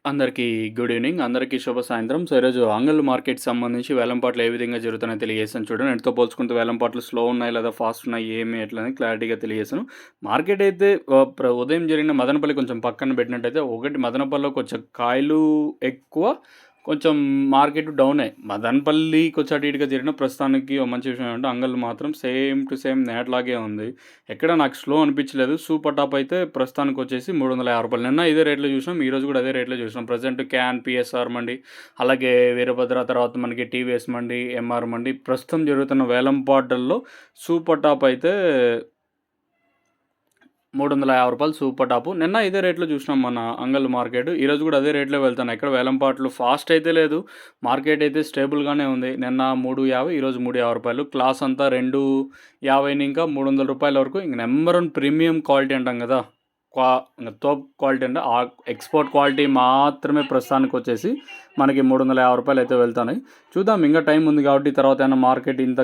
అందరికీ good evening. అందరికీ శుభ సాయంత్రం. సో, ఈరోజు అంగళ్ళు మార్కెట్‌కి సంబంధించి వేలంపాట్లు ఏ విధంగా జరుగుతున్నాయో తెలియజేస్తాను చూడండి. నేటితో పోల్చుకుంటే వేలంపాట్లు స్లో ఉన్నాయి లేదా ఫాస్ట్ ఉన్నాయి ఏమి ఎట్లా అని క్లారిటీగా తెలియజేస్తాను. మార్కెట్ అయితే ఉదయం జరిగిన మదనపల్లి కొంచెం పక్కన పెట్టినట్టయితే ఒకటి మదనపల్లిలో కొంచెం కాయలు ఎక్కువ, కొంచెం మార్కెట్ డౌనే. మదనపల్లి కొంచెం అటు ఇటుగా జరిగిన ప్రస్తుతానికి ఓ మంచి విషయం ఏంటంటే అంగళ్ళు మాత్రం సేమ్ టు సేమ్ నేటిలాగే ఉంది. ఎక్కడ నాకు స్లో అనిపించలేదు. సూపర్ టాప్ అయితే ప్రస్తుతానికొచ్చేసి రూ. 350. నిన్న ఇదే రేట్‌లో చూసినాం. ఈరోజు కూడా అదే రేట్‌లో చూసినాం. ప్రెజెంట్ క్యాన్, పిఎస్ఆర్ మండి, అలాగే వీరభద్ర, తర్వాత మనకి టీవీఎస్ మండి, ఎంఆర్ మండి ప్రస్తుతం జరుగుతున్న వేలంపాటల్లో సూపర్ టాప్ అయితే రూ. 350 సూపర్ టాపు. నిన్న ఇదే రేట్‌లో చూసినాం మన అంగళ్ళు మార్కెట్. ఈరోజు కూడా అదే రేట్‌లో వెళ్తున్నాయి. ఎక్కడ వేలంపాట్లు ఫాస్ట్ అయితే లేదు. మార్కెట్ అయితే స్టేబుల్‌గానే ఉంది. నిన్న 350, ఈరోజు రూ. 350. క్లాస్ అంతా 250 ఇంకా రూ. 300 వరకు. ఇంక నంబర్ 1 ప్రీమియం క్వాలిటీ అంటాం కదా! ఇంక తోప్ క్వాలిటీ అంటే ఆ ఎక్స్‌పోర్ట్ క్వాలిటీ మాత్రమే ప్రస్తుతానికొచ్చేసి మనకి రూ. 350 అయితే వెళ్తున్నాయి. చూద్దాం, ఇంకా టైం ఉంది కాబట్టి తర్వాత ఏమైనా మార్కెట్ ఇంత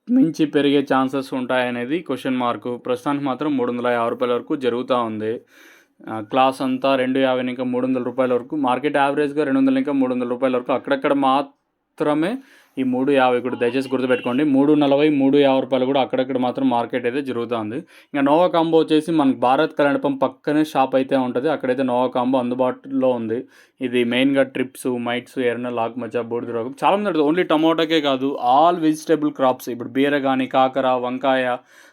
మించి పెరిగే ఛాన్సెస్ ఉంటాయనేది క్వెషన్ మార్కు. ప్రస్తుతానికి మాత్రం రూ. 350 వరకు జరుగుతూ ఉంది. క్లాస్ అంతా 250 ఇంకా రూ. 300 వరకు. మార్కెట్ యావరేజ్‌గా 200 ఇంకా రూ. 300 వరకు. అక్కడక్కడ మాత్రమే ఈ 350 కూడా దయచేసి గుర్తుపెట్టుకోండి. 340, రూ. 350 కూడా అక్కడక్కడ మాత్రం మార్కెట్ అయితే జరుగుతూ ఉంది. ఇంకా నోవా కాంబో వచ్చేసి మనకు భారత్ కళ్యాణ పంప్ పక్కనే షాప్ అయితే ఉంటుంది. అక్కడైతే నోవా కాంబో అందుబాటులో ఉంది. ఇది మెయిన్‌గా ట్రిప్స్, మైట్స్, ఎర్రనెల, ఆకుమచ్చ, బూడిద రోగం చాలామంది అడుగుతారు. ఓన్లీ టమోటాకే కాదు, ఆల్ వెజిటబుల్ క్రాప్స్ ఇప్పుడు బీర కానీ, కాకర, వంకాయ,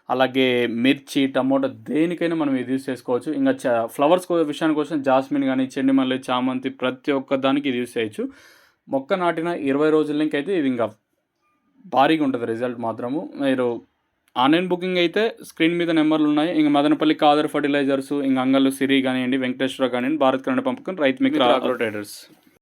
అలాగే మిర్చి, టమోటా దేనికైనా మనం ఇది యూజ్ చేసుకోవచ్చు. ఇంకా ఫ్లవర్స్ విషయానికి వస్తే జాస్మిన్ కానీ, చెండు మల్లె, చామంతి ప్రతి ఒక్క దానికి ఇది యూజ్ చేయొచ్చు. మొక్క నాటిన 20 రోజులకైతే ఇది ఇంకా భారీగా ఉంటుంది రిజల్ట్ మాత్రము. మీరు ఆన్లైన్ బుకింగ్ అయితే స్క్రీన్ మీద నెంబర్లు ఉన్నాయి. ఇంక మదనపల్లి కాదర్ ఫర్టిలైజర్స్, ఇంక అంగళ్ళు సిరి కానివ్వండి, వెంకటేశ్వర కానివ్వండి, భారత్ కరెంట్ పంపకం, రైతు మిత్ర అగ్రో ట్రేడర్స్.